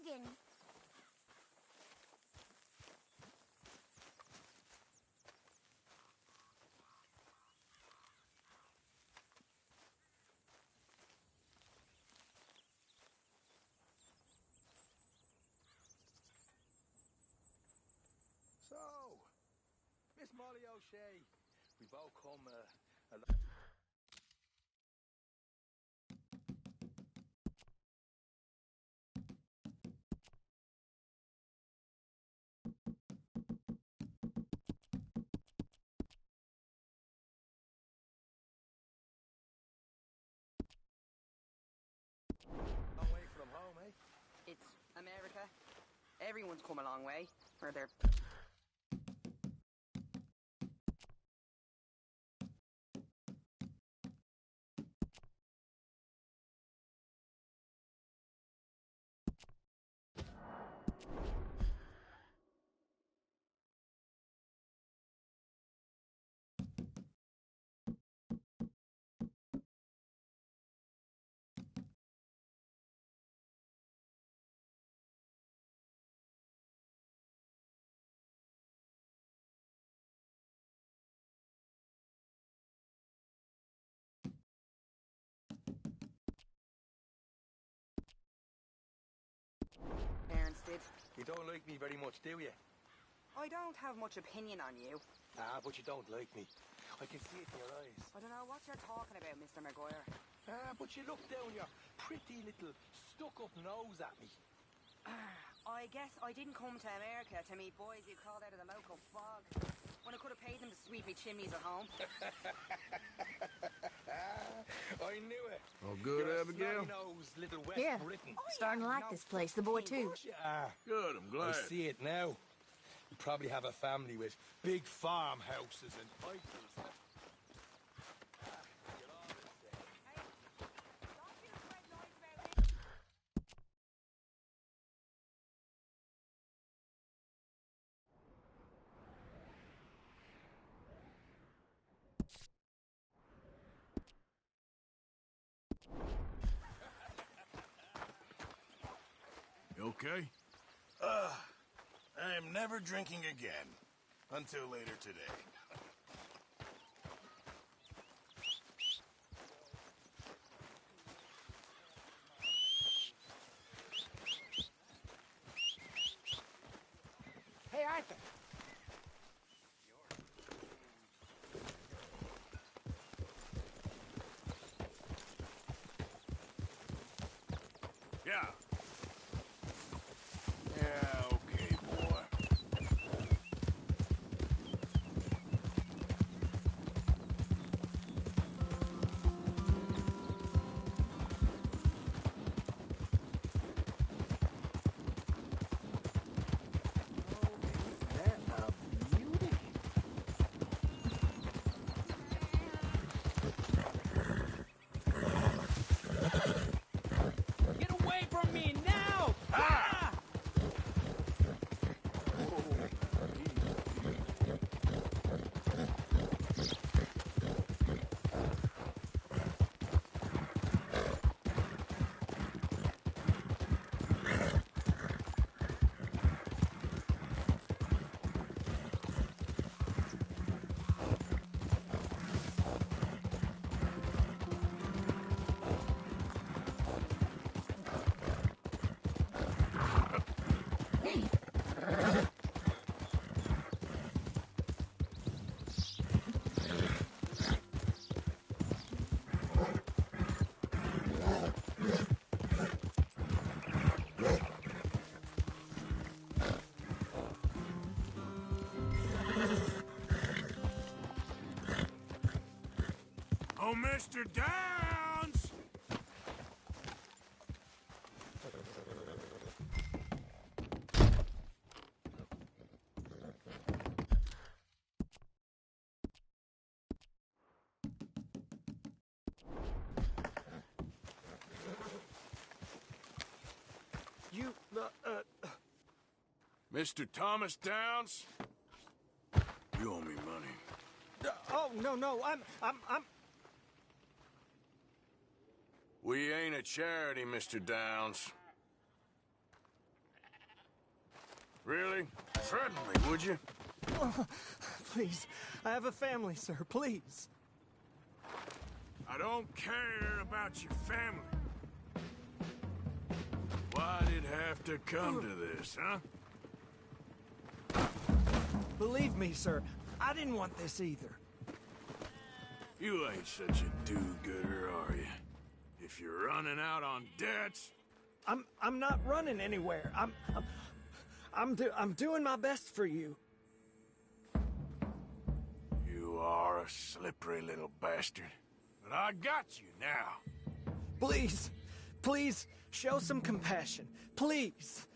bargain. So, Miss Molly O'Shea, we've all come a long way from home, eh? It's America. Everyone's come a long way. Or they're... parents did. You don't like me very much, do you? I don't have much opinion on you. Ah, but you don't like me. I can see it in your eyes. I don't know what you're talking about, Mr. Maguire. Ah, but you look down your pretty little stuck-up nose at me. I guess I didn't come to America to meet boys who crawled out of the local fog, when I could have paid them to sweep me chimneys at home. I knew it. Oh, good, You're Abigail? a snotty-nosed little West Yeah. Briton. Starting to like this place. The boy, too. Of course you are. Good, I'm glad. I see it now. You probably have a family with big farmhouses and titles. You okay? I am never drinking again. Until later today. Hey, Arthur. Yeah. Yeah, okay, boy. Get away from me now! Ah! Oh, Mr. Downs! You, Mr. Thomas Downs? You owe me money. oh, no, I'm... We ain't a charity, Mr. Downs. Really? Threaten me, would you? Please, I have a family, sir. Please. I don't care about your family. Why'd it have to come to this, huh? Believe me, sir, I didn't want this either. You ain't such a do-gooder, are you? If you're running out on debts... I'm not running anywhere. I'm doing my best for you. You are a slippery little bastard. But I got you now. Please, please, show some compassion. Please.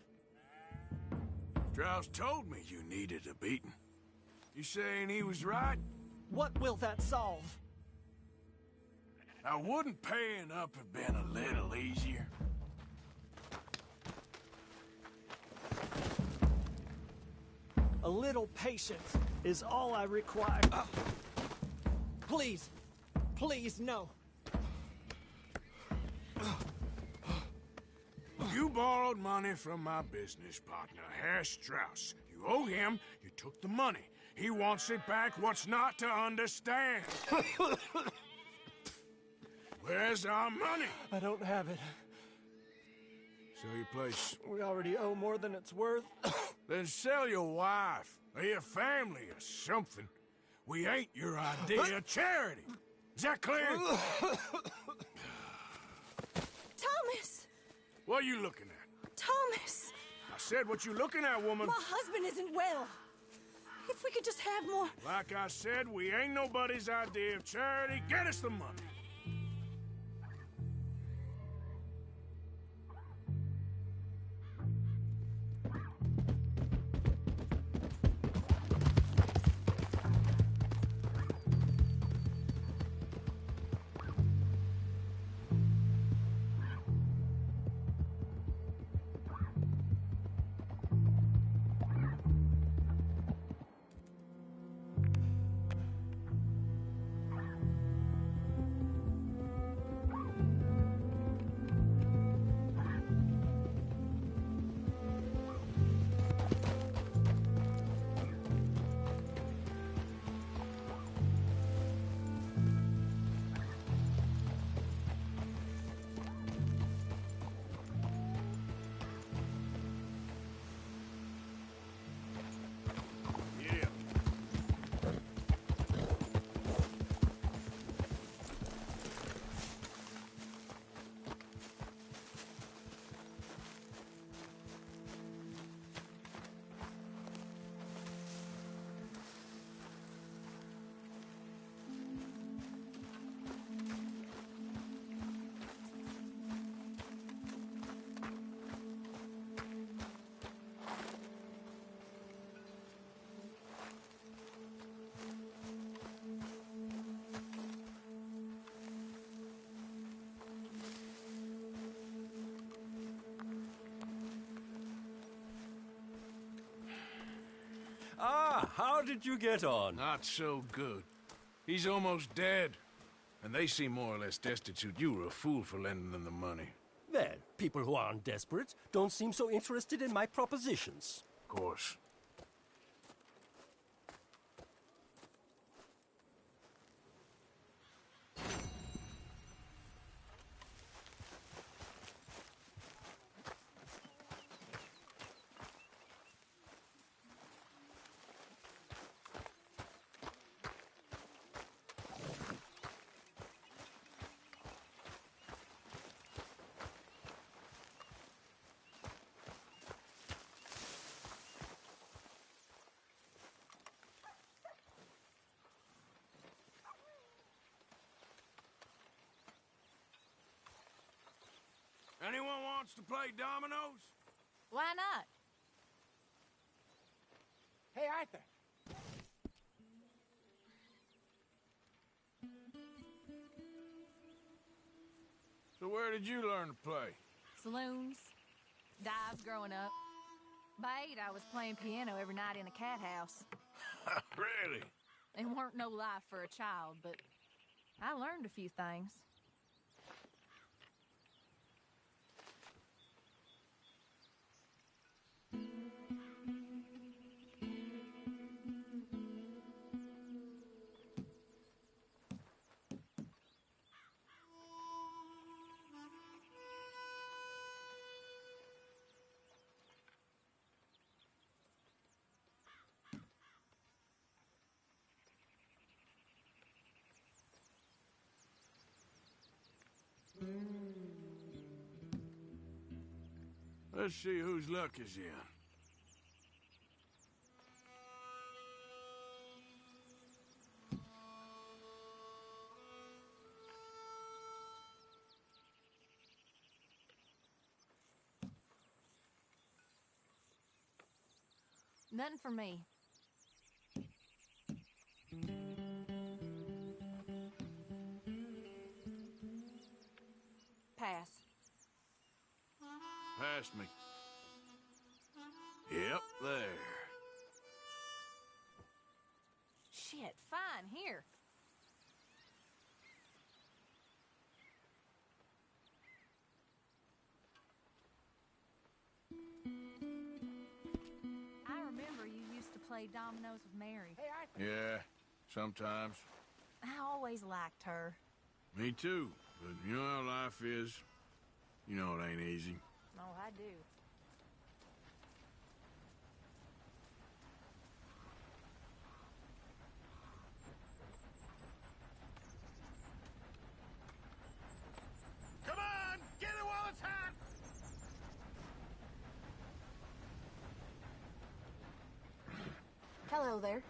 Strauss told me you needed a beating. You saying he was right? What will that solve? Now, wouldn't paying up have been a little easier? A little patience is all I require. Please, please, no. You borrowed money from my business partner, Herr Strauss. You owe him, you took the money. He wants it back. What's not to understand? Where's our money? I don't have it. Sell your place. We already owe more than it's worth. Then sell your wife, or your family, or something. We ain't your idea of charity. Is that clear? Thomas! What are you looking at? Thomas! I said what you looking at, woman. My husband isn't well. If we could just have more... Like I said, we ain't nobody's idea of charity. Get us the money. Ah, how did you get on? Not so good. He's almost dead. And they seem more or less destitute. You were a fool for lending them the money. Well, people who aren't desperate don't seem so interested in my propositions. Of course. Anyone wants to play dominoes? Why not? Hey, Arthur. So where did you learn to play? Saloons. Dives growing up. By 8, I was playing piano every night in a cat house. Really? It weren't no life for a child, but I learned a few things. Let's see whose luck is in. Nothing for me. Pass. Pass me. Yep, there. Shit, fine, here. I remember you used to play dominoes with Mary. Yeah, sometimes. I always liked her. Me too. But you know how life is. You know it ain't easy. Oh, I do. Come on! Get it while it's hot! Hello there.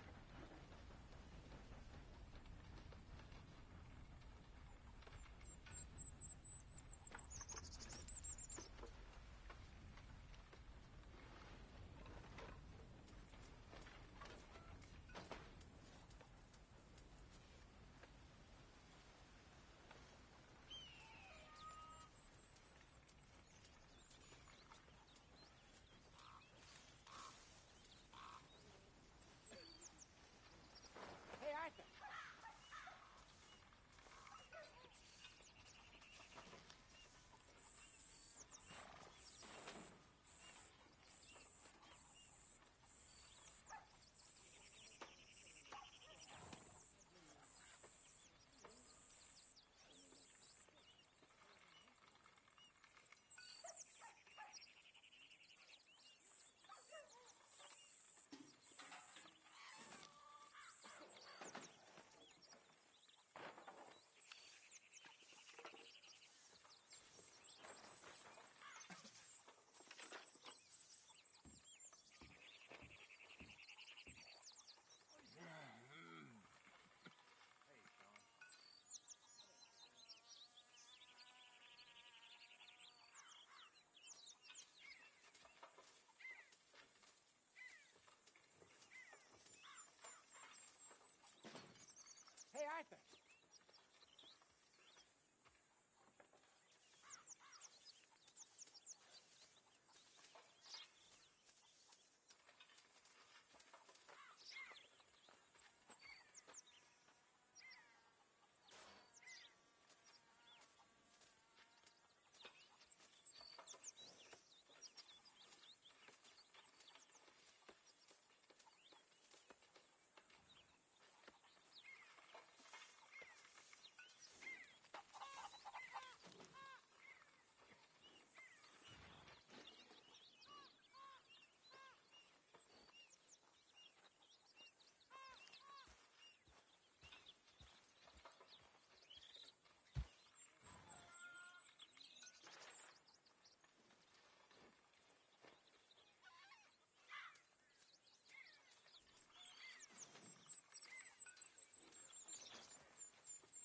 Hey, Arthur.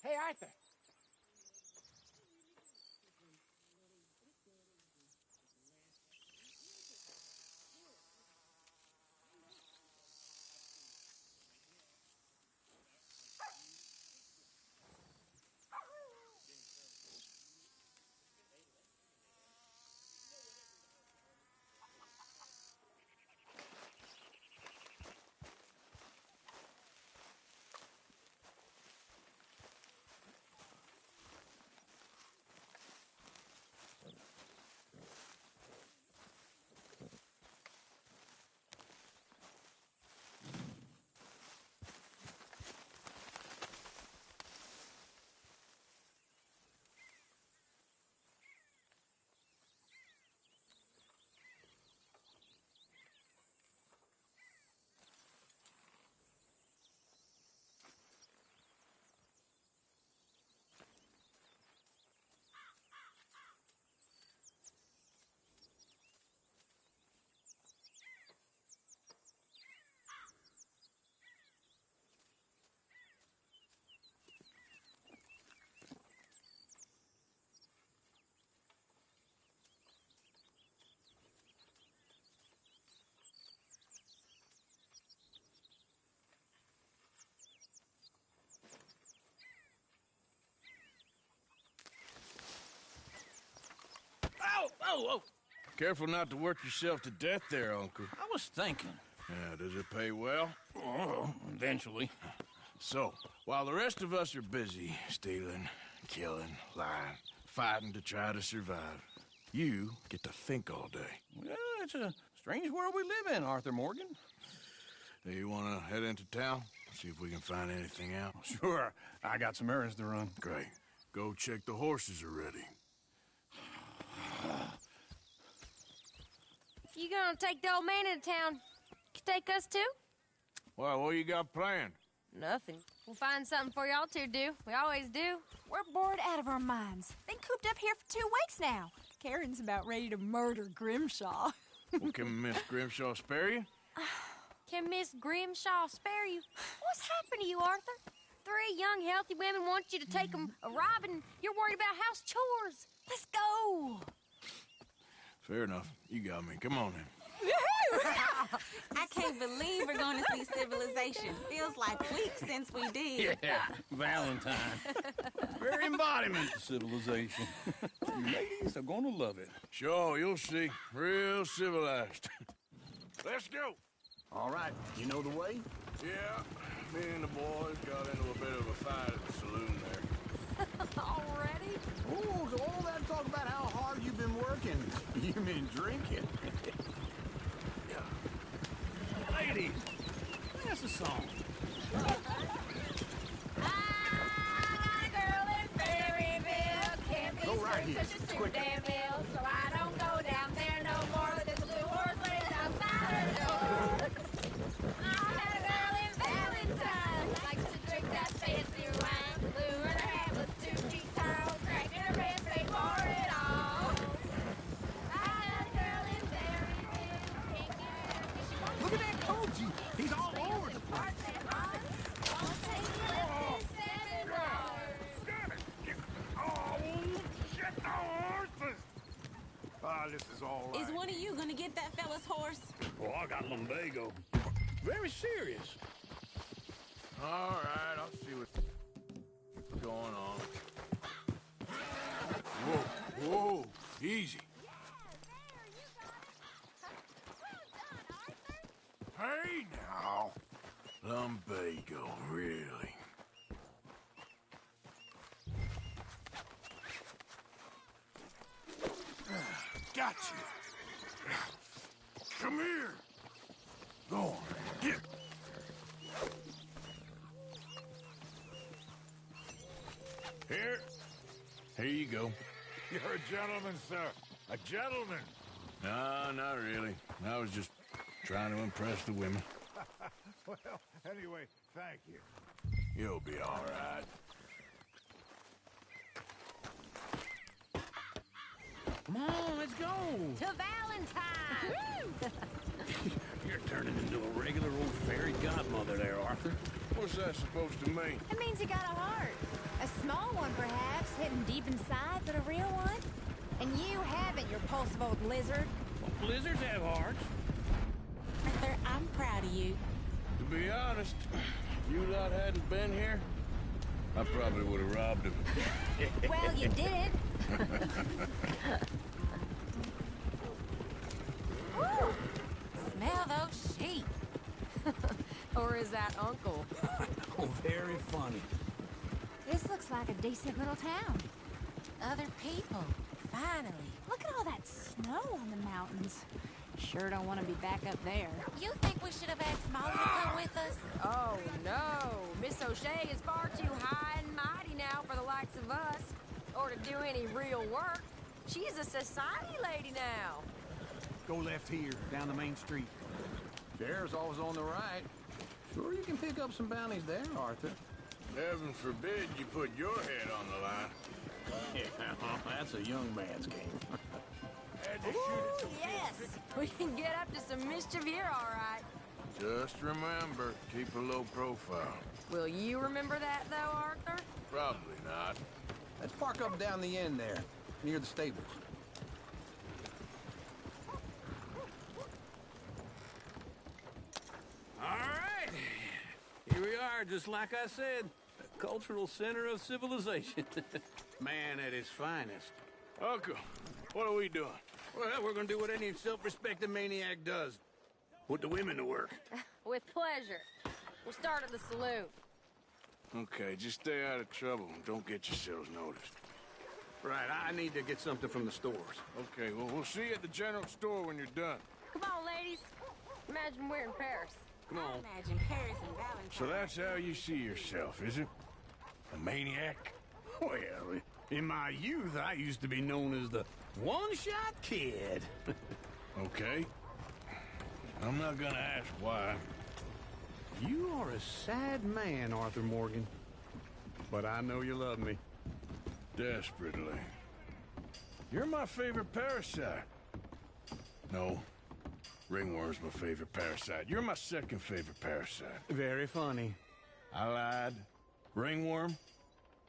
Hey, Arthur. whoa. Careful not to work yourself to death there, Uncle. I was thinking. Yeah, does it pay well? Oh, eventually. So, while the rest of us are busy stealing, killing, lying, fighting to try to survive, you get to think all day. Well, it's a strange world we live in, Arthur Morgan. Do you want to head into town? See if we can find anything out? Sure. I got some errands to run. Great. Go check the horses are ready. You gonna take the old man into town? You take us too? Well, what you got planned? Nothing. We'll find something for y'all to do. We always do. We're bored out of our minds. Been cooped up here for 2 weeks now. Karen's about ready to murder Grimshaw. Well, can Miss Grimshaw spare you? Can Miss Grimshaw spare you? What's happened to you, Arthur? 3 young, healthy women want you to take them a robbing. You're worried about house chores. Let's go. Fair enough. You got me. Come on then. I can't believe we're going to see civilization. Feels like weeks since we did. Yeah, Valentine. Very embodiment of civilization. You ladies are gonna love it. Sure, you'll see. Real civilized. Let's go. All right, you know the way? Yeah, me and the boys got into a bit of a fight at the saloon there. Already? Oh, so all that talk about how hard you've been working. You mean drinking. Ladies, sing us a song. Go right here, quick. So I don't go down there no more. There's a blue horse lays outside her door. I had a girl in Valentine, likes to drink that fancy wine. Blue in her hand was 2 feet tall, cracking her breast, paid for it all. I had a girl in Berryville, can't get her 'cause she won't Look at that Koji. He's all over the place. won't take you less than $7. Ah, this is all right. Is one of you going to get that fella's horse? Oh, I got lumbago. Very serious. All right, I'll see what's going on. Whoa, whoa, easy. Hey, now. Lumbago, really? Got you. Come here. Go on, get. Here you go. You're a gentleman, sir. A gentleman. No, not really. I was just trying to impress the women. Well, anyway, thank you. You'll be all right. Come on, let's go. To Valentine! You're turning into a regular old fairy godmother there, Arthur. What's that supposed to mean? It means you got a heart. A small one, perhaps, hidden deep inside, but a real one. And you haven't, you repulsive old lizard. Well, lizards have hearts. Arthur, I'm proud of you. To be honest, if you lot hadn't been here, I probably would have robbed him. Well, you did. Woo! Smell those sheep. Or is that Uncle? Oh, very funny. This looks like a decent little town. Other people. Finally. Look at all that snow on the mountains. Sure don't want to be back up there. You think we should have asked Molly to come with us? Oh, no. Miss O'Shea is far too high and mighty now for the likes of us. Or to do any real work. She's a society lady now. Go left here, down the main street. Sheriff's always on the right. Sure you can pick up some bounties there, Arthur. Heaven forbid you put your head on the line. Yeah, that's a young man's game. Ooh, yes. We can get up to some mischief here, all right. Just remember, keep a low profile. Will you remember that, though, Arthur? Probably not. Let's park up down the end there, near the stables. All right. Here we are, just like I said. The cultural center of civilization. Man at his finest. Uncle, what are we doing? Well, we're gonna do what any self-respecting maniac does. Put the women to work. With pleasure. We'll start at the saloon. Okay, just stay out of trouble and don't get yourselves noticed. Right, I need to get something from the stores. Okay, well, we'll see you at the general store when you're done. Come on, ladies. Imagine we're in Paris. Come on. Imagine Paris and Valentine. So that's how you see yourself, is it? A maniac? Well, in my youth, I used to be known as the one-shot kid. Okay. I'm not gonna ask why. You are a sad man, Arthur Morgan. But I know you love me. Desperately. You're my favorite parasite. No. Ringworm's my favorite parasite. You're my second favorite parasite. Very funny. I lied. Ringworm.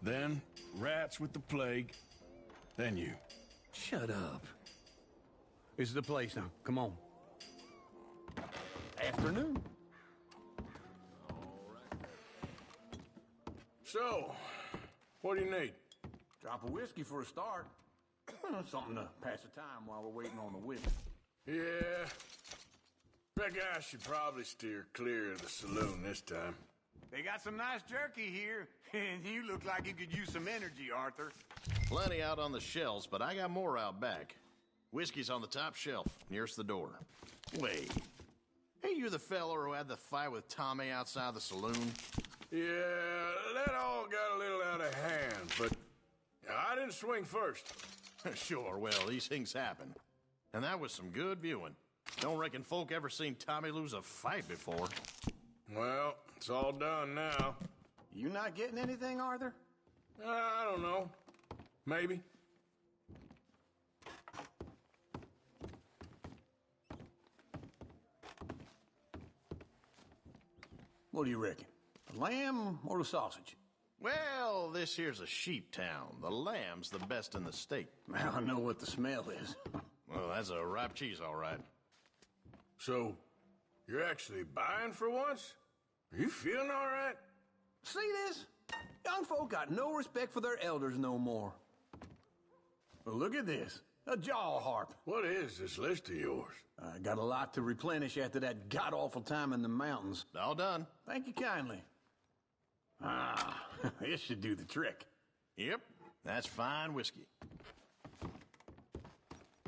Then rats with the plague. Then you. Shut up. This is the place now. Come on. Afternoon. So, what do you need? Drop of whiskey for a start. Something to pass the time while we're waiting on the whip. Yeah. Reckon I should probably steer clear of the saloon this time. They got some nice jerky here, and you look like you could use some energy, Arthur. Plenty out on the shelves, but I got more out back. Whiskey's on the top shelf, nearest the door. Wait. Hey, you the fella who had the fight with Tommy outside the saloon? Yeah, that all got a little out of hand, but I didn't swing first. Sure, well, these things happen. And that was some good viewing. Don't reckon folk ever seen Tommy lose a fight before. Well, it's all done now. You not getting anything, Arthur? I don't know. Maybe. What do you reckon? The lamb or the sausage? Well, this here's a sheep town. The lamb's the best in the state. Now I know what the smell is. Well, that's a ripe cheese, all right. So, you're actually buying for once? Are you feeling all right? See this? Young folk got no respect for their elders no more. Well, look at this. A jaw harp. What is this list of yours? I got a lot to replenish after that god-awful time in the mountains. All done. Thank you kindly. Ah, this should do the trick. Yep, that's fine whiskey.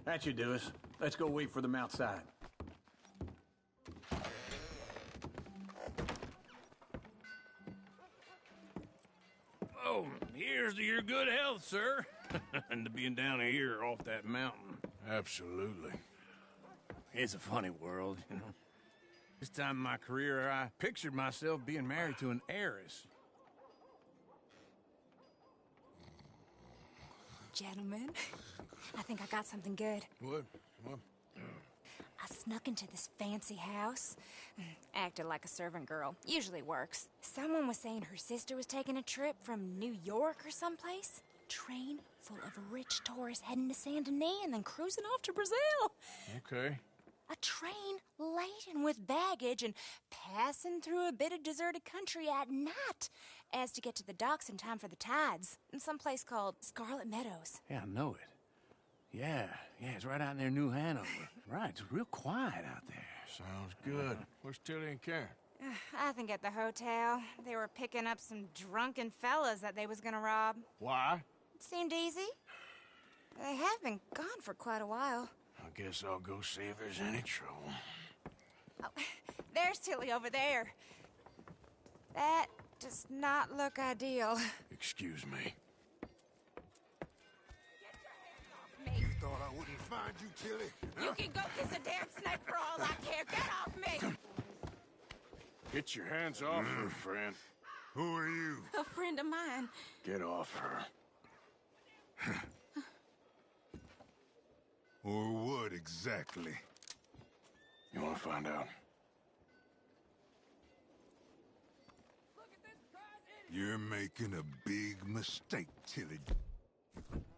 That should do us. Let's go wait for them outside. Oh, here's to your good health, sir. And to being down here off that mountain. Absolutely. It's a funny world, you know. This time in my career, I pictured myself being married to an heiress. Gentlemen, I think I got something good. What? I snuck into this fancy house. Acted like a servant girl. Usually works. Someone was saying her sister was taking a trip from New York or someplace. Train full of rich tourists heading to Saint Denis and then cruising off to Brazil. Okay. A train laden with baggage and passing through a bit of deserted country at night as to get to the docks in time for the tides in some place called Scarlet Meadows. Yeah, I know it. Yeah, it's right out near New Hanover. Right, it's real quiet out there. Sounds good. Where's Tilly and Karen? I think at the hotel. They were picking up some drunken fellas that they was gonna rob. Why? It seemed easy. They have been gone for quite a while. I guess I'll go see if there's any trouble. Oh, there's Tilly over there. That does not look ideal. Excuse me. You thought I wouldn't find you, Tilly? You can go kiss a damn snake for all I care. Get off me! Get your hands off her, friend. Who are you? A friend of mine. Get off her. Or what exactly? You want to find out? You're making a big mistake, Tilly.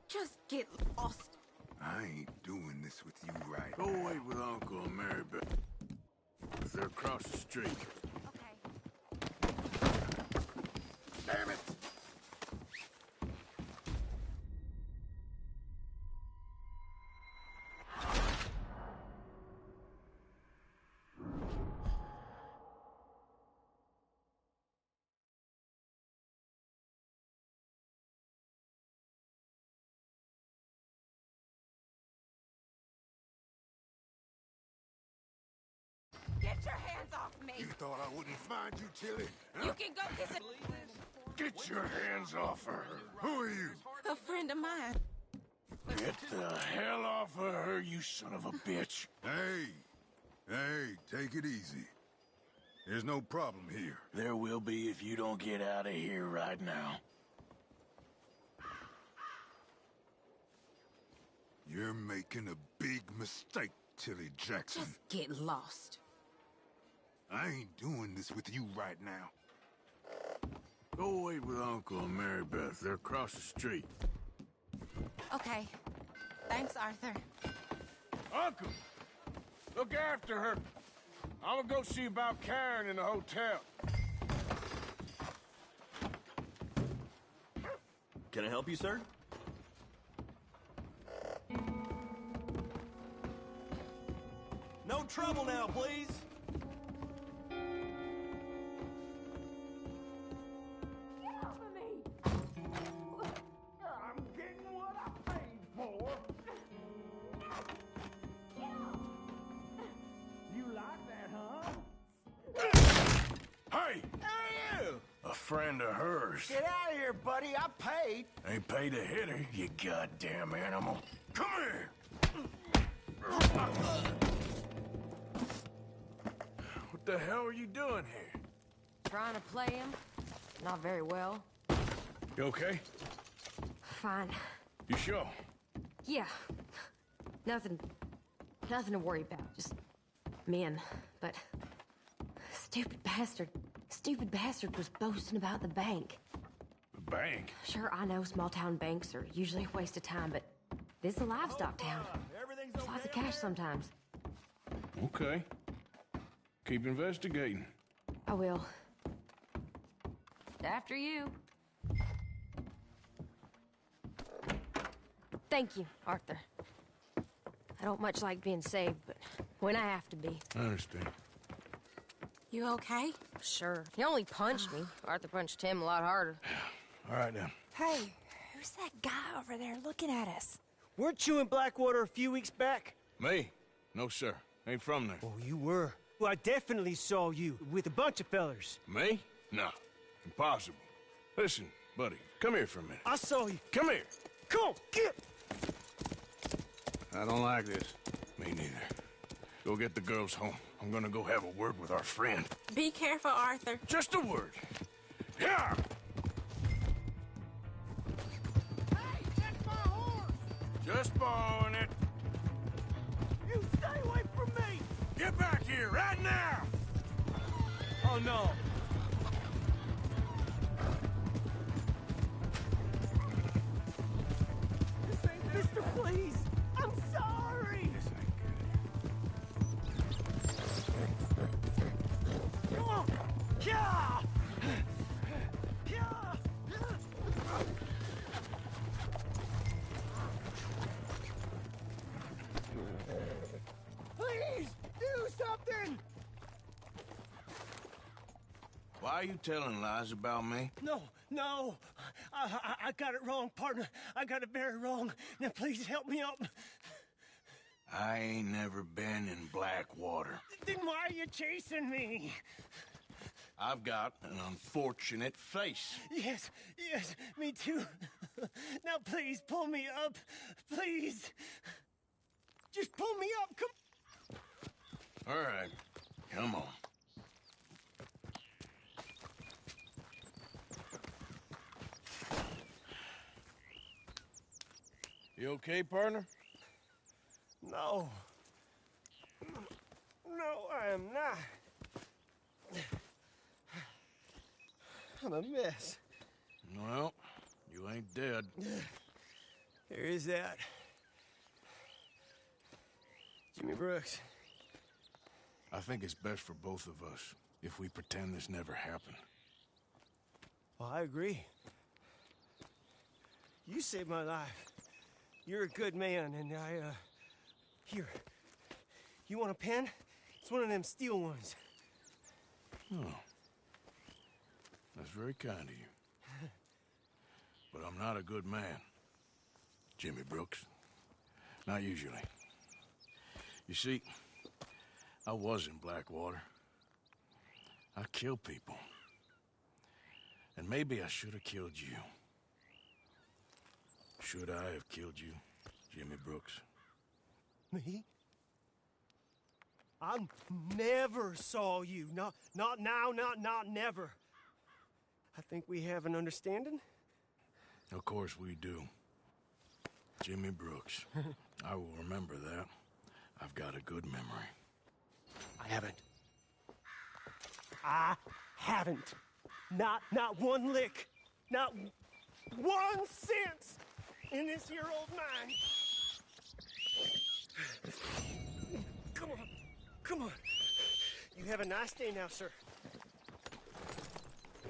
Just get lost. I ain't doing this with you right Go now. wait with Uncle and Mary Beth. They're across the street. Okay. Damn it! me. You thought I wouldn't find you, Tilly? Huh? You can go kiss it. Get your hands off her. Who are you? A friend of mine. Get the hell off of her, you son of a bitch. Hey, take it easy. There's no problem here. There will be if you don't get out of here right now. You're making a big mistake, Tilly Jackson. Just get lost. I ain't doing this with you right now. Go wait with Uncle and Mary Beth. They're across the street. Okay. Thanks, Arthur. Uncle! Look after her. I'm gonna go see about Karen in the hotel. Can I help you, sir? No trouble now, please. I'm getting what I paid for. You like that, huh? Hey! Hey, you! A friend of hers. Get out of here, buddy. I paid. Ain't paid to hit her, you goddamn animal. Come here! What the hell are you doing here? Trying to play him. Not very well. You okay? Fine. You sure? Yeah. Nothing to worry about. Just men. But stupid bastard was boasting about the bank. The bank? Sure, I know small town banks are usually a waste of time, but this is a livestock town. There's lots of cash sometimes. Okay. Keep investigating. I will. After you. Thank you, Arthur. I don't much like being saved, but when I have to be. I understand. You okay? Sure. He only punched me. Arthur punched him a lot harder. All right, then. Hey, who's that guy over there looking at us? Weren't you in Blackwater a few weeks back? Me? No, sir. Ain't from there. Oh, you were. Well, I definitely saw you with a bunch of fellers. Me? No. Impossible. Listen, buddy, come here for a minute. I saw you. Come here. Come on, get! I don't like this. Me neither. Go get the girls home. I'm gonna go have a word with our friend. Be careful, Arthur. Just a word. Yeah! Hey, that's my horse! Just borrowing it. You stay away from me! Get back here right now! Oh, no. Mister, please! I'm sorry! Come on! Yeah! Yeah! Please! Do something! Why are you telling lies about me? No. I got it wrong, partner. I got it very wrong. Now, please help me up. I ain't never been in Blackwater. Then why are you chasing me? I've got an unfortunate face. Yes, me too. Now, please, pull me up. Please. Just pull me up, come. All right, come on. You okay, partner? No. No, I am not. I'm a mess. Well, you ain't dead. There is that. Jimmy Brooks. I think it's best for both of us if we pretend this never happened. Well, I agree. You saved my life. You're a good man, and here. You want a pen? It's one of them steel ones. Oh. That's very kind of you. But I'm not a good man, Jimmy Brooks. Not usually. You see, I was in Blackwater. I kill people. And maybe I should have killed you. Should I have killed you, Jimmy Brooks? Me? I never saw you. Not now, not never. I think we have an understanding. Of course we do. Jimmy Brooks. I will remember that. I've got a good memory. I haven't. Not one lick. Not 1 cent in this here old mine. Come on. You have a nice day now, sir.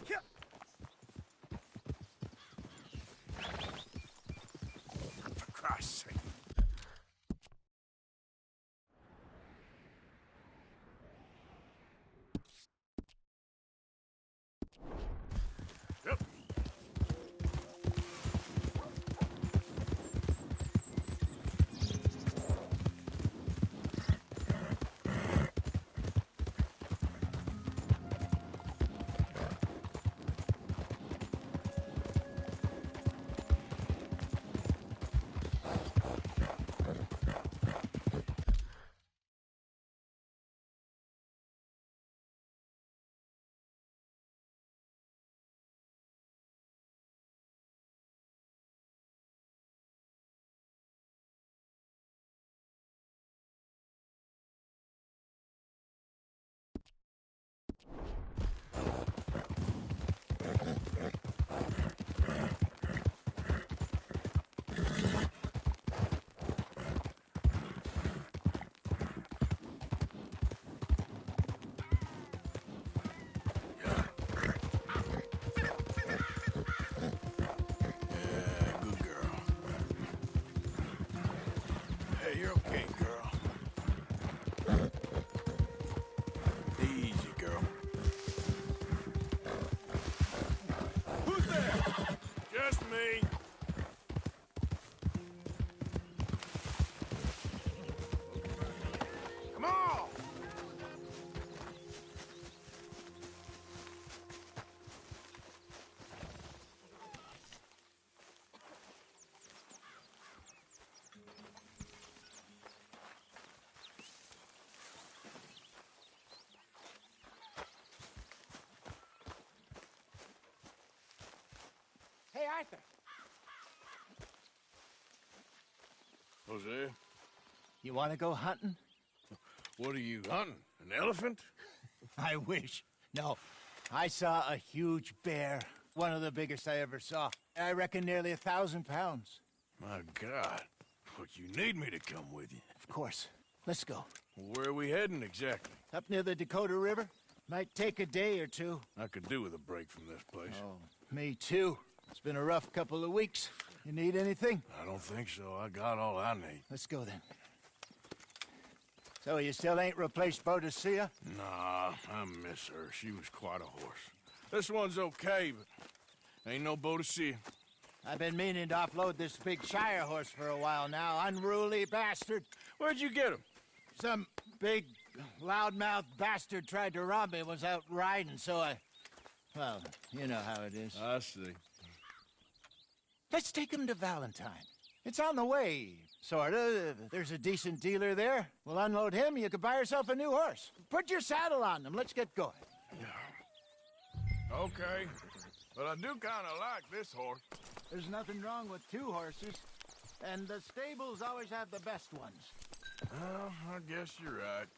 Yep. For Christ's sake. Hey, you're okay, girl. Easy, girl. Who's there? Just me. Come on! Hey, Arthur. Jose, You want to go hunting? what are you hunting? An elephant? I wish. No. I saw a huge bear. One of the biggest I ever saw. I reckon nearly 1,000 pounds. My God. What, you need me to come with you? Of course. Let's go. Where are we heading exactly? Up near the Dakota River. Might take a day or two. I could do with a break from this place. Oh, me too. It's been a rough couple of weeks. You need anything? I don't think so. I got all I need. Let's go then. So you still ain't replaced Boadicea? Nah, I miss her. She was quite a horse. This one's okay, but ain't no Boadicea. I've been meaning to offload this big Shire horse for a while now. Unruly bastard. Where'd you get him? Some big, loudmouth bastard tried to rob me, was out riding, so I... Well, you know how it is. I see. Let's take him to Valentine. It's on the way, sorta. There's a decent dealer there. We'll unload him, you could buy yourself a new horse. Put your saddle on him, let's get going. Okay, but I do kind of like this horse. There's nothing wrong with 2 horses, and the stables always have the best ones. Well, I guess you're right.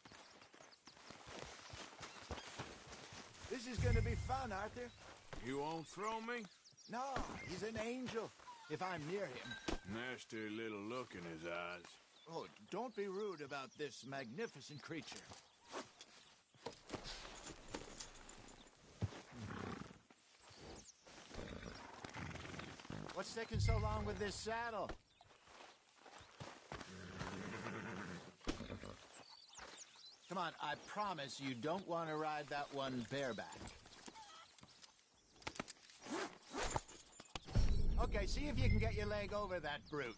This is gonna be fun, Arthur. You won't throw me? No, he's an angel, if I'm near him. Nasty little look in his eyes. Oh, don't be rude about this magnificent creature. What's taking so long with this saddle? Come on, I promise you don't want to ride that one bareback. Okay, see if you can get your leg over that brute.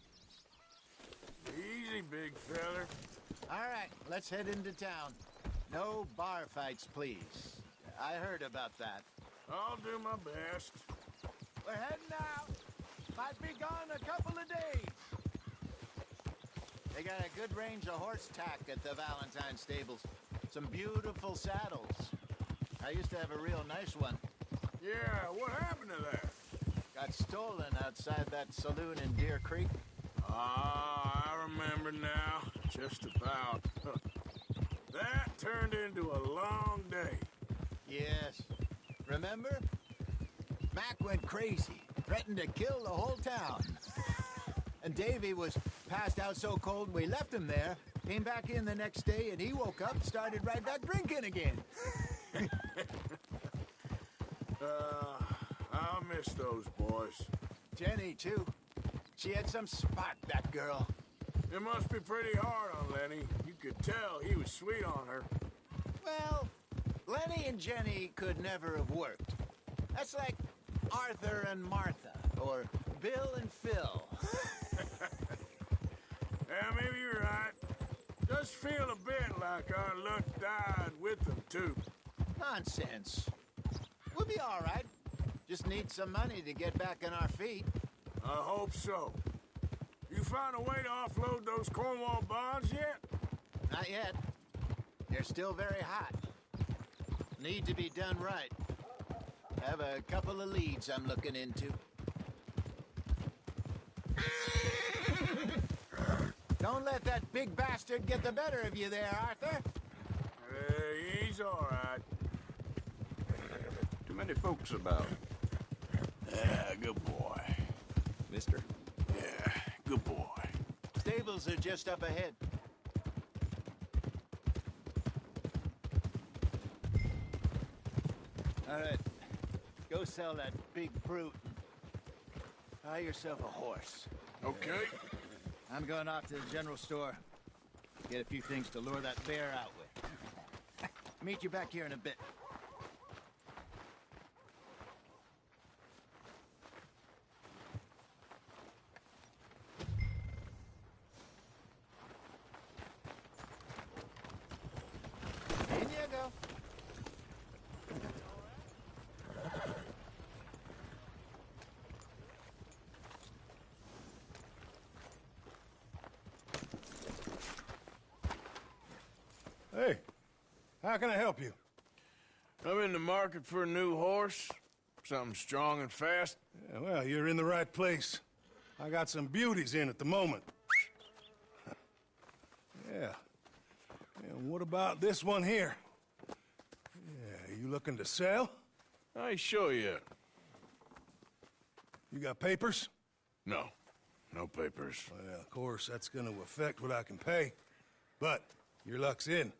Easy, big feller. All right, let's head into town. No bar fights, please. I heard about that. I'll do my best. We're heading out. Might be gone a couple of days. They got a good range of horse tack at the Valentine stables. Some beautiful saddles. I used to have a real nice one. Yeah, what happened to that? Got stolen outside that saloon in Deer Creek. Ah, I remember now. Just about. That turned into a long day. Yes. Remember? Mac went crazy, threatened to kill the whole town. And Davy was passed out so cold we left him there, came back in the next day, and he woke up and started right back drinking again. I'll miss those boys. Jenny, too. She had some spark, that girl. It must be pretty hard on Lenny. You could tell he was sweet on her. Well, Lenny and Jenny could never have worked. That's like Arthur and Martha, or Bill and Phil. Yeah, maybe you're right. Does feel a bit like our luck died with them, too. Nonsense. We'll be all right. Just need some money to get back on our feet. I hope so. You found a way to offload those Cornwall bonds yet? Not yet. They're still very hot. Need to be done right. Have a couple of leads I'm looking into. Don't let that big bastard get the better of you there, Arthur. He's all right. Too many folks about. Yeah, good boy. Mister? Yeah, good boy. Stables are just up ahead. All right. Go sell that big brute. Buy yourself a horse. Okay. I'm going off to the general store. Get a few things to lure that bear out with. Meet you back here in a bit. In you go. Hey, how can I help you? I'm in the market for a new horse. Something strong and fast. Yeah, well, you're in the right place. I got some beauties in at the moment. Yeah. And what about this one here? Yeah, you looking to sell? I ain't sure yet. You got papers? No. No papers. Well, of course, that's gonna affect what I can pay. But your luck's in.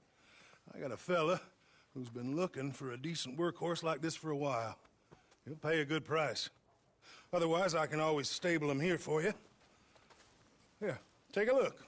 I got a fella who's been looking for a decent workhorse like this for a while. He'll pay a good price. Otherwise, I can always stable him here for you. Here, take a look.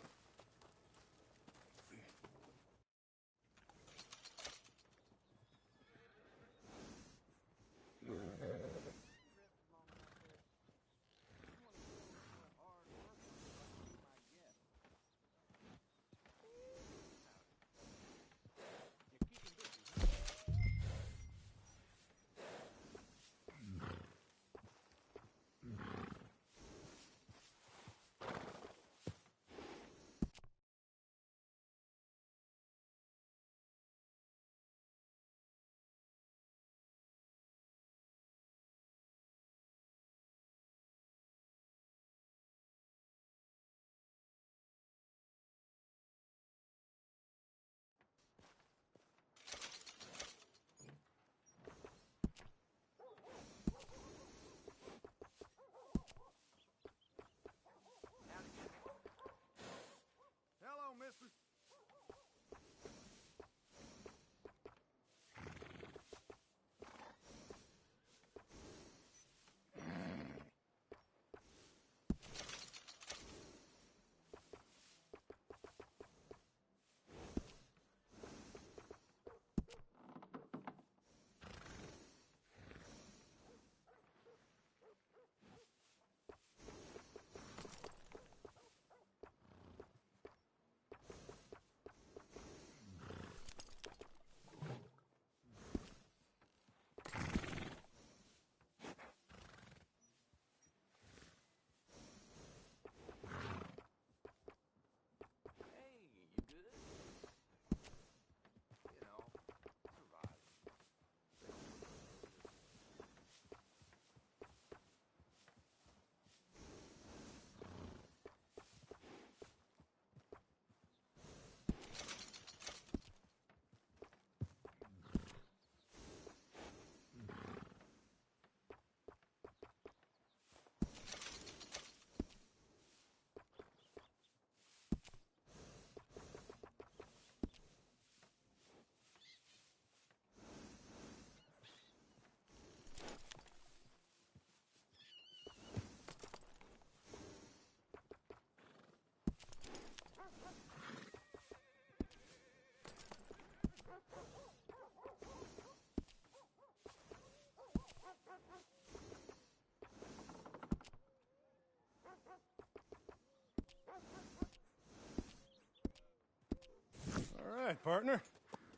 right, partner.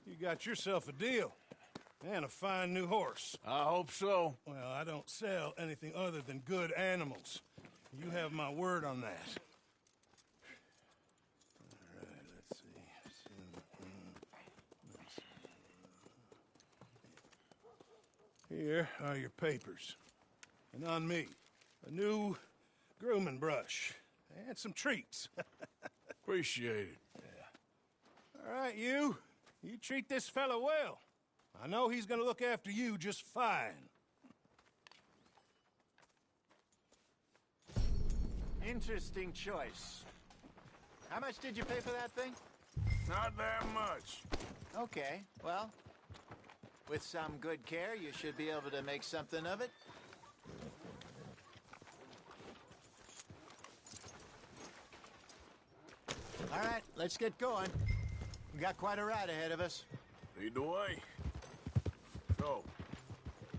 You got yourself a deal. And a fine new horse. I hope so. Well, I don't sell anything other than good animals. You have my word on that. All right, let's see. Here are your papers. And on me, a new grooming brush. And some treats. Appreciate it. Yeah. All right, you. You treat this fella well. I know he's gonna look after you just fine. Interesting choice. How much did you pay for that thing? Not that much. Okay, well, with some good care, you should be able to make something of it. All right, let's get going. We got quite a ride ahead of us. Lead the way. So,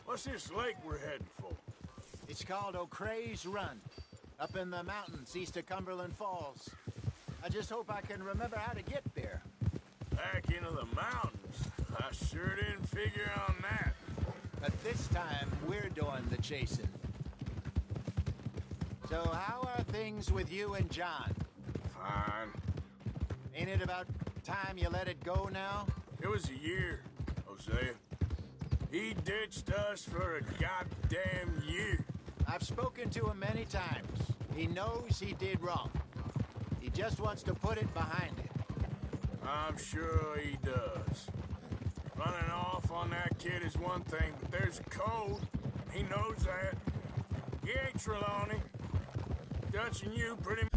what's this lake we're heading for? It's called O'Creagh's Run, up in the mountains east of Cumberland Falls. I just hope I can remember how to get there. Back into the mountains? I sure didn't figure on that. But this time, we're doing the chasing. So how are things with you and John? Fine. Ain't it about time you let it go now? It was a year, Hosea. He ditched us for a goddamn year. I've spoken to him many times. He knows he did wrong. He just wants to put it behind him. I'm sure he does. Running off on that kid is one thing, but there's a code. He knows that. He ain't Trelawney. Dutch and you pretty much.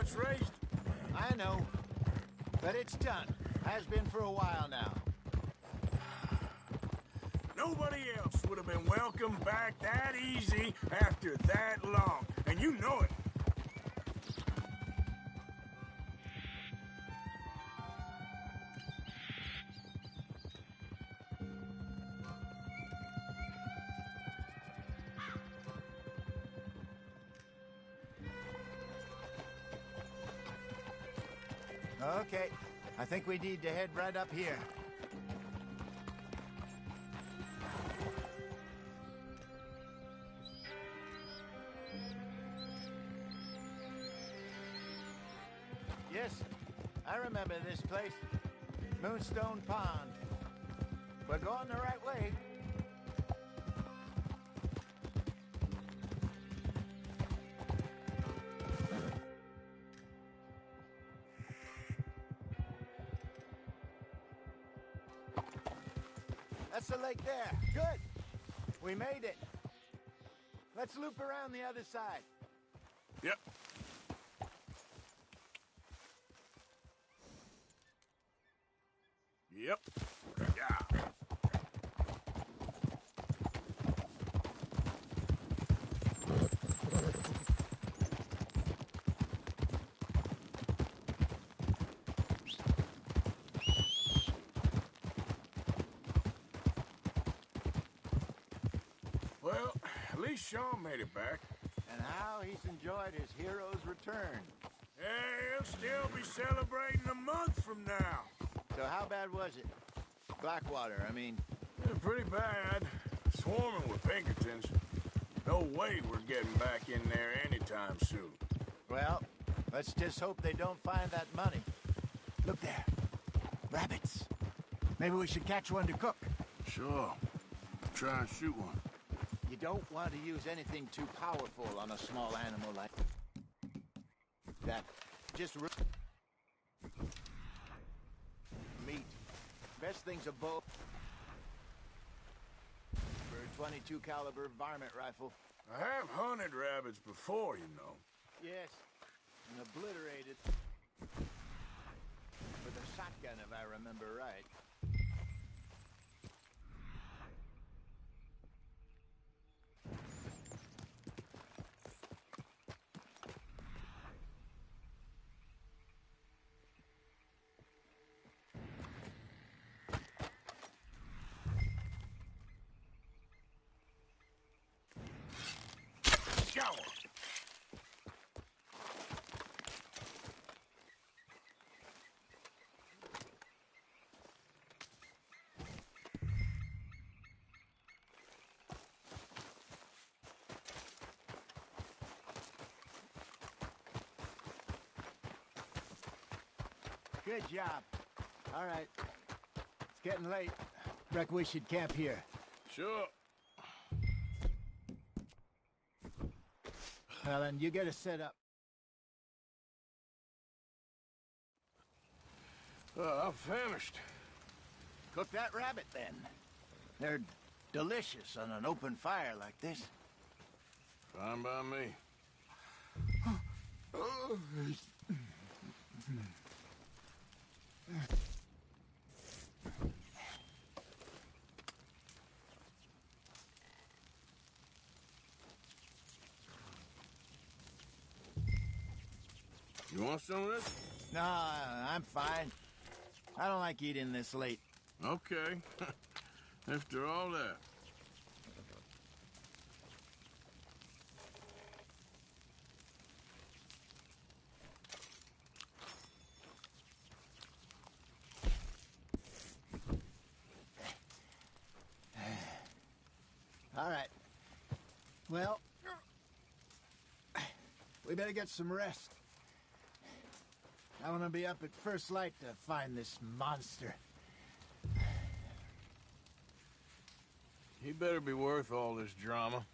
it's raised. I know. But it's done. Has been for a while now. Nobody else would have been welcomed back that easy after that long. And you know it. Okay. I think we need to head right up here. Yes, I remember this place. Moonstone Pond. We're going the right way. That's the lake there. Good. We made it. Let's loop around the other side. Yep. Yep. Yeah. Well, at least Sean made it back. And how he's enjoyed his hero's return. Yeah, he'll still be celebrating a month from now. So how bad was it? Blackwater, I mean. Yeah, pretty bad. Swarming with Pinkertons. No way we're getting back in there anytime soon. Well, let's just hope they don't find that money. Look there. Rabbits. Maybe we should catch one to cook. Sure. Try and shoot one. You don't want to use anything too powerful on a small animal like that. Just meat. Best thing's a bow for a 22 caliber varmint rifle. I have hunted rabbits before, you know. Yes, and obliterated with a shotgun, if I remember right. Shower. Good job. All right. It's getting late. Reckon we should camp here. Sure. Well, then you get us set up. I'm famished. Cook that rabbit, then. They're delicious on an open fire like this. Fine by me. You want some of this? No, I'm fine. I don't like eating this late. Okay. After all that. All right. Well, we better get some rest. I want to be up at first light to find this monster. He better be worth all this drama.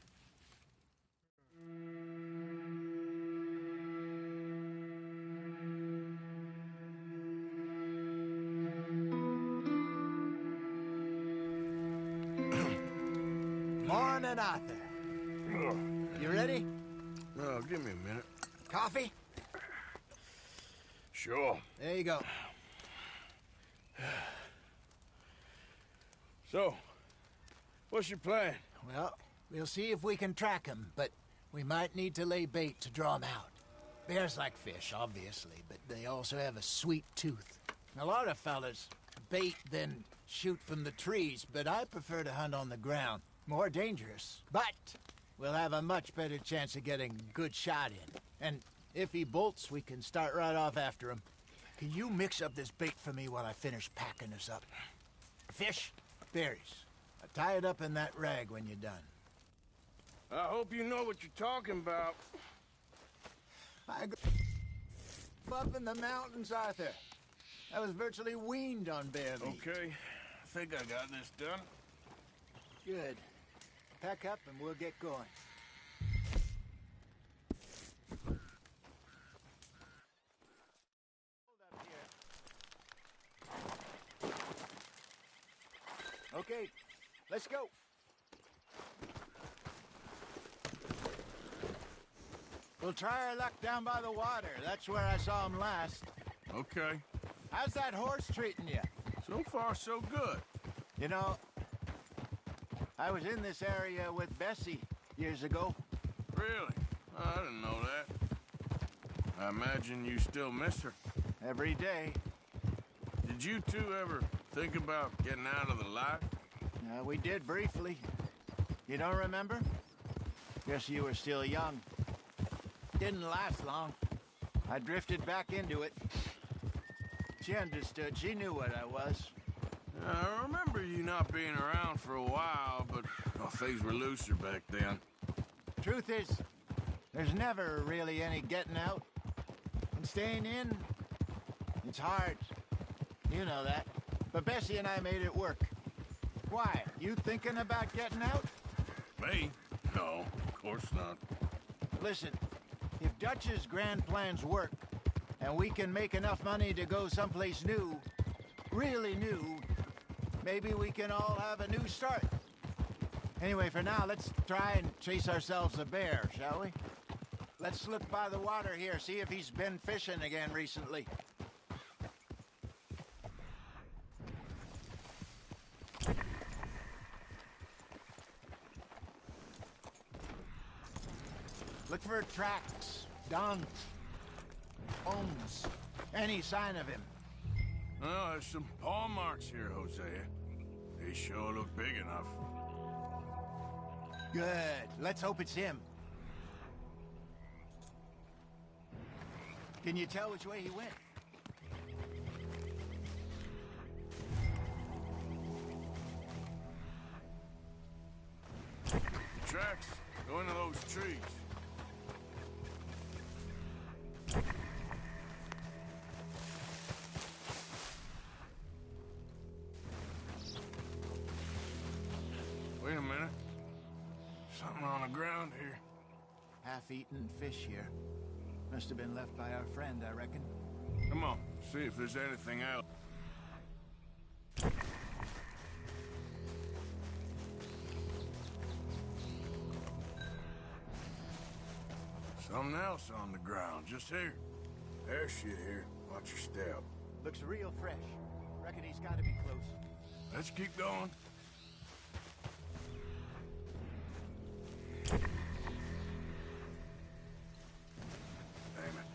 Morning, Arthur. You ready? Oh, give me a minute. Coffee? Sure. There you go. So, what's your plan? Well, we'll see if we can track him, but we might need to lay bait to draw him out. Bears like fish, obviously, but they also have a sweet tooth. A lot of fellas bait, then shoot from the trees, but I prefer to hunt on the ground. More dangerous, but we'll have a much better chance of getting a good shot in. And if he bolts, we can start right off after him. Can you mix up this bait for me while I finish packing this up? Fish, berries. Tie it up in that rag when you're done. I hope you know what you're talking about. I grew up in the mountains, Arthur. I was virtually weaned on bear meat. Okay, I think I got this done. Good. Pack up and we'll get going. Okay, let's go. We'll try our luck down by the water. That's where I saw him last. Okay. How's that horse treating you? So far, so good. You know, I was in this area with Bessie years ago. Really? I didn't know that. I imagine you still miss her. Every day. Did you two ever think about getting out of the life? We did briefly. You don't remember? Guess you were still young. Didn't last long. I drifted back into it. She understood. She knew what I was. I remember you not being around for a while, but things were looser back then. Truth is, there's never really any getting out. And staying in, it's hard. You know that. But Bessie and I made it work. Why? You thinking about getting out? Me? No, of course not. Listen, if Dutch's grand plans work, and we can make enough money to go someplace new, really new, maybe we can all have a new start. Anyway, for now, let's try and chase ourselves a bear, shall we? Let's look by the water here, see if he's been fishing again recently. Look for tracks, dung, bones, any sign of him. Oh, there's some paw marks here, Hosea. They sure look big enough. Good. Let's hope it's him. Can you tell which way he went? Tracks go into those trees. Wait a minute. Something on the ground here. Half-eaten fish here. Must have been left by our friend, I reckon. Come on, see if there's anything else. Something else on the ground, just here. There's shit here. Watch your step. Looks real fresh. Reckon he's gotta be close. Let's keep going. Damn it.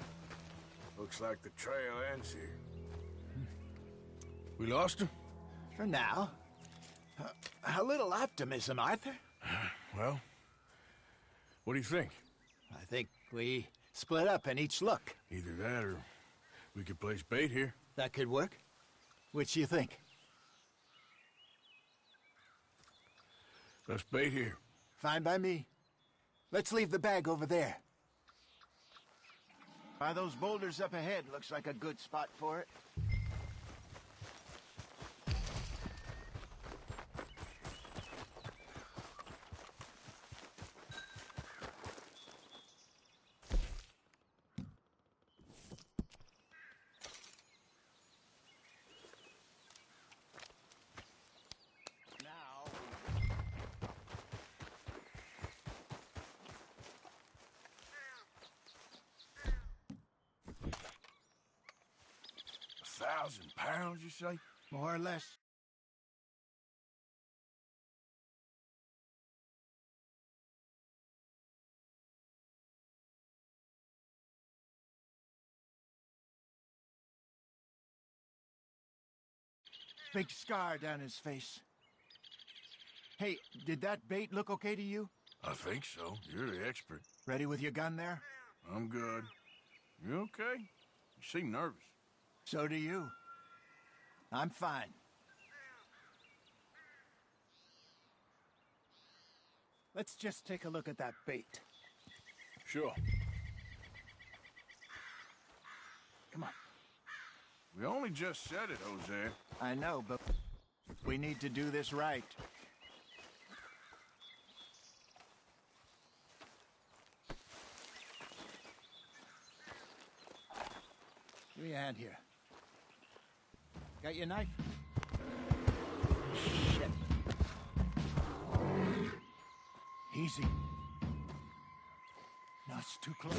Looks like the trail ends here. We lost him? For now. A little optimism, Arthur. Well, what do you think? I think we split up and each look. Either that or we could place bait here. That could work. Which you think? Let's bait here. Fine by me. Let's leave the bag over there. By those boulders up ahead, looks like a good spot for it. 1,000 pounds, you say? More or less. Big scar down his face. Hey, did that bait look okay to you? I think so. You're the expert. Ready with your gun there? I'm good. You okay? You seem nervous. So do you. I'm fine. Let's just take a look at that bait. Sure. Come on. We only just said it, Jose. I know, but we need to do this right. Give me a hand here. Got your knife? Shit. Easy. No, it's too close.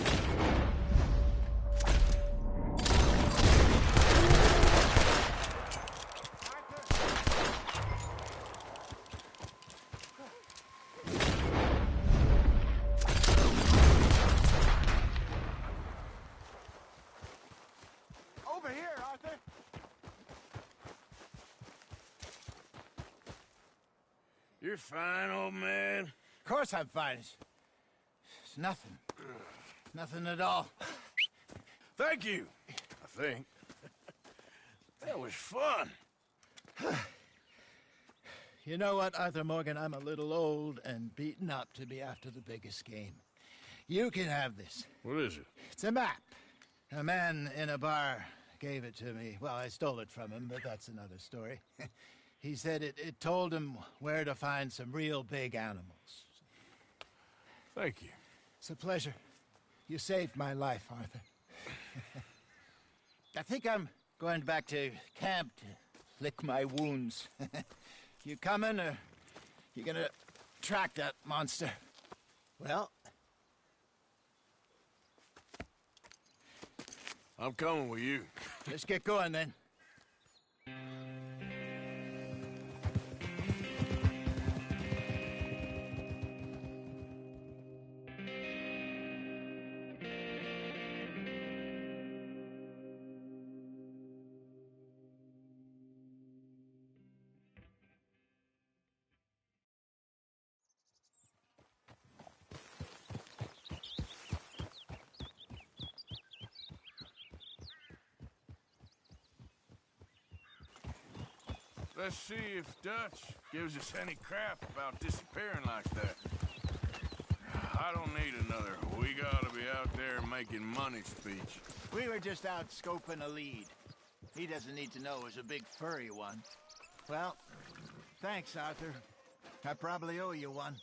Over here, Arthur. You're fine, old man. Of course I'm fine. It's nothing. Nothing at all. Thank you, I think. That was fun. You know what, Arthur Morgan? I'm a little old and beaten up to be after the biggest game. You can have this. What is it? It's a map. A man in a bar gave it to me. Well, I stole it from him, but that's another story. He said it told him where to find some real big animals. Thank you. It's a pleasure. You saved my life, Arthur. I think I'm going back to camp to lick my wounds. You coming, or you gonna track that monster? Well, I'm coming with you. let's get going then. Let's see if Dutch gives us any crap about disappearing like that. I don't need another "we gotta be out there making money" speech. We were just out scoping a lead. He doesn't need to know it was a big furry one. Well, thanks, Arthur. I probably owe you one.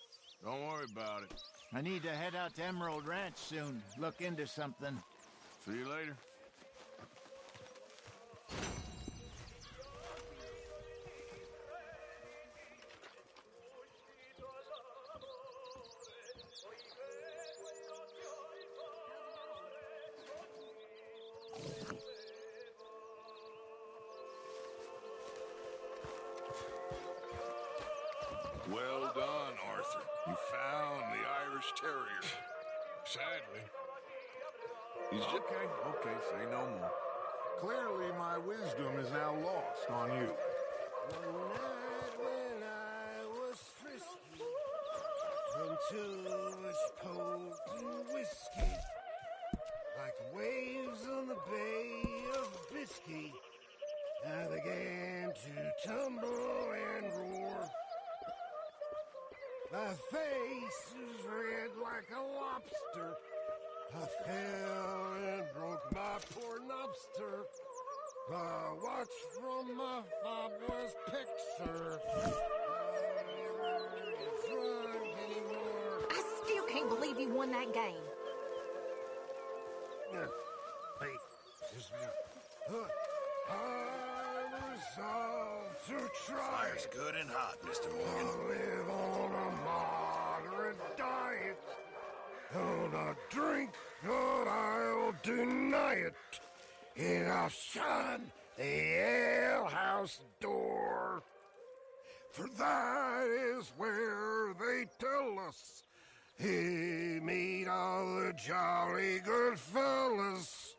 Don't worry about it. I need to head out to Emerald Ranch soon. Look into something. See you later. Well done, Arthur. You found the Irish Terrier. Sadly. He's just... Okay, say no more. Clearly, my wisdom is now lost on you. One night when I was frisky, from tulish poked in whiskey, like waves on the Bay of Biscay, I began to tumble and roar. My face was red like a lobster. I fell and broke my poor lobster. I watched from my fob was Pixar. I never get drunk anymore. I still can't believe you won that game. Hey, just me. I resolved to try. Fire's good and hot, Mr. Morgan. I live on a moderate diet. I'll not drink, but I'll deny it. And I'll shine the alehouse door. For that is where they tell us he meet all the jolly good fellas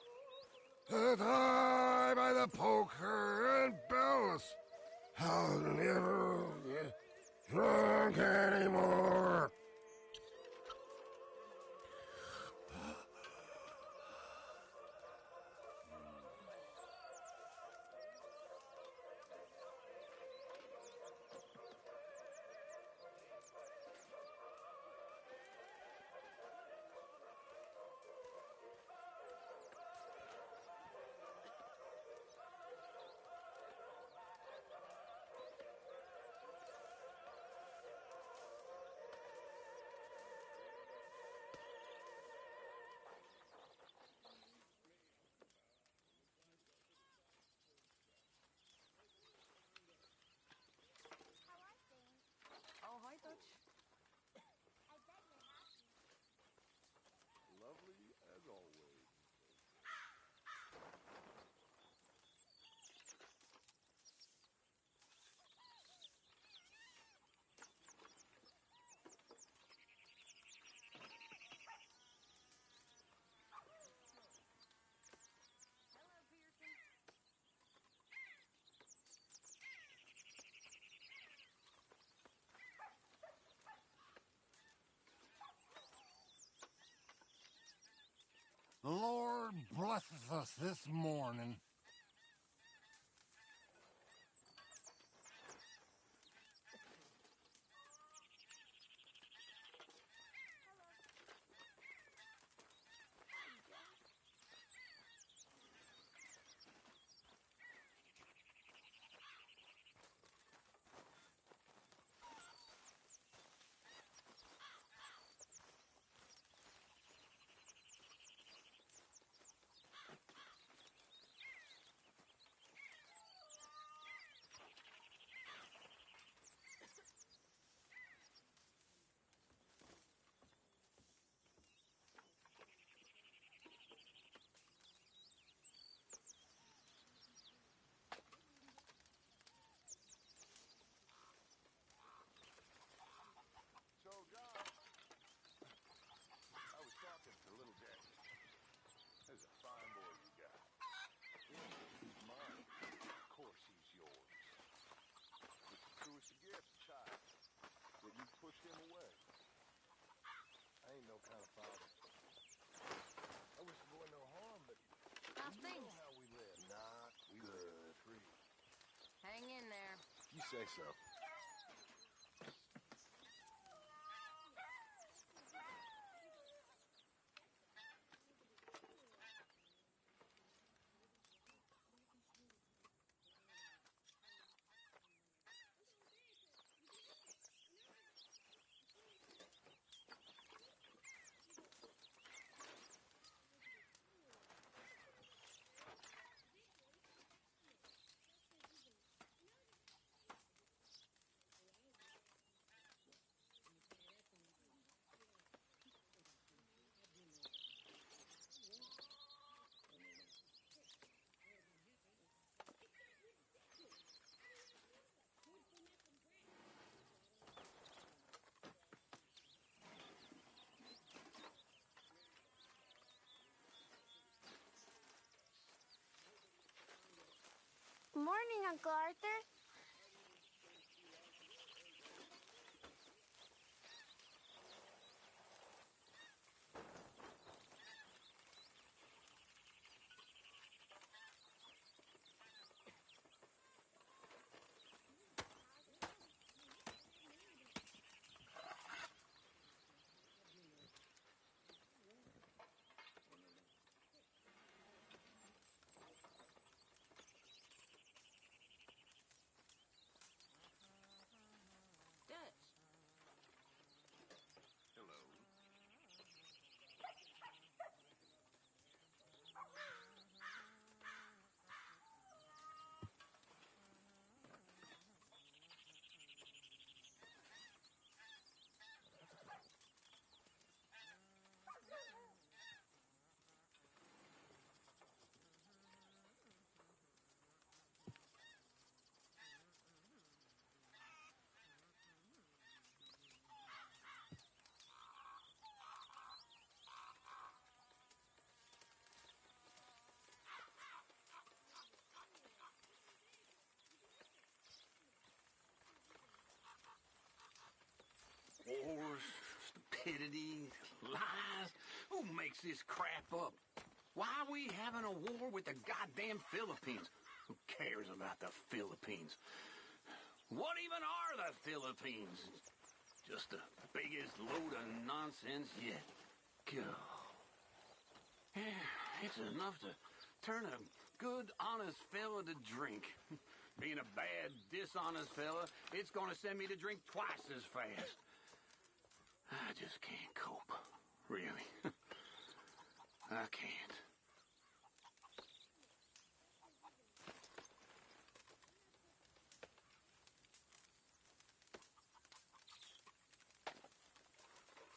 that high by the poker and bellas. I'll never get drunk anymore. Oh, hi, Dutch. Lovely as always. The Lord blesses us this morning. So, John, I was talking to little Jack. There's a fine boy you got. He's mine. Of course he's yours. It's the truest of gifts, child. Yet you pushed him away. I ain't no kind of father. I wish the boy no harm, but How's you things? know how we live. Not good. Free. Hang in there. You say so. Morning, Uncle Arthur. stupidity, lies. Who makes this crap up? Why are we having a war with the goddamn Philippines? Who cares about the Philippines? What even are the Philippines? Just the biggest load of nonsense yet. God. Yeah, it's enough to turn a good, honest fella to drink. Being a bad, dishonest fella, it's gonna send me to drink twice as fast. I just can't cope. Really. I can't.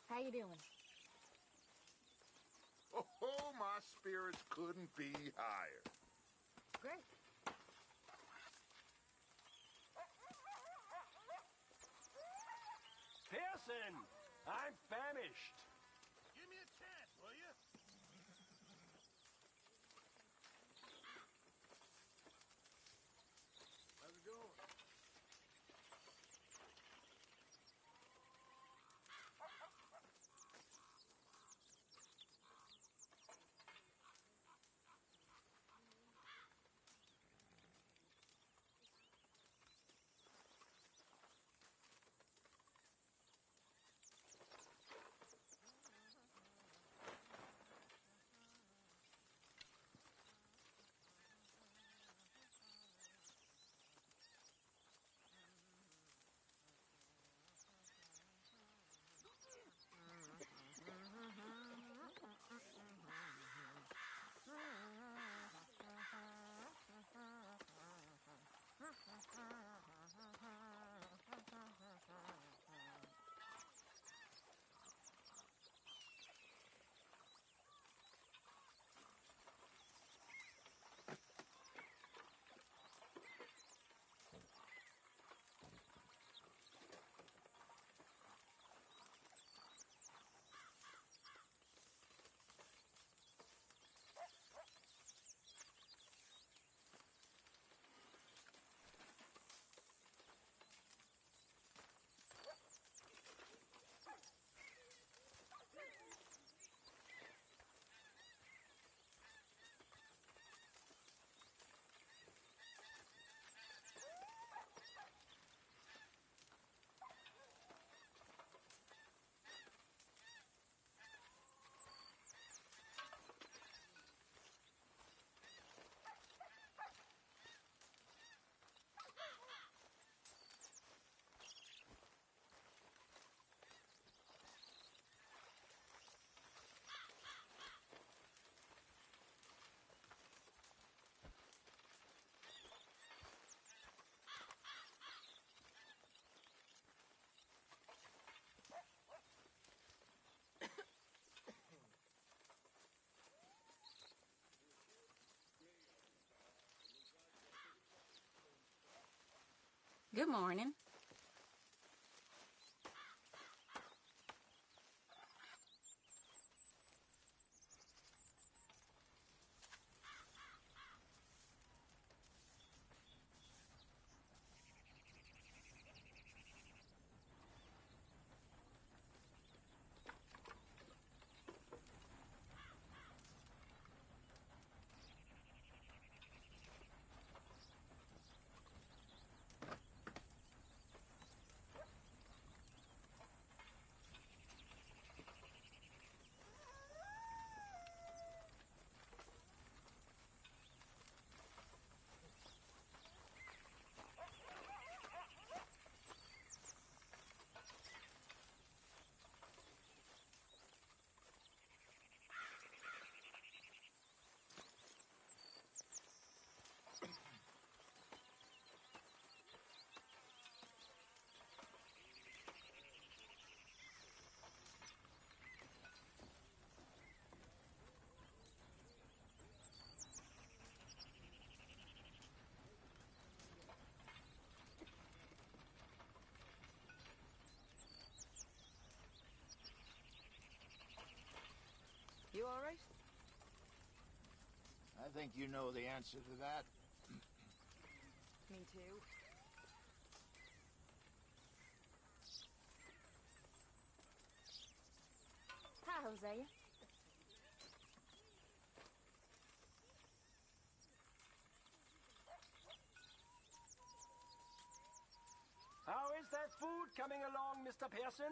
How you doing? Oh, my spirits couldn't be higher. Great. Pearson, I'm famished. Give me a chance, will you? How's it going? Good morning. You all right? I think you know the answer to that. Me too. Hosea. How is that food coming along, Mr. Pearson?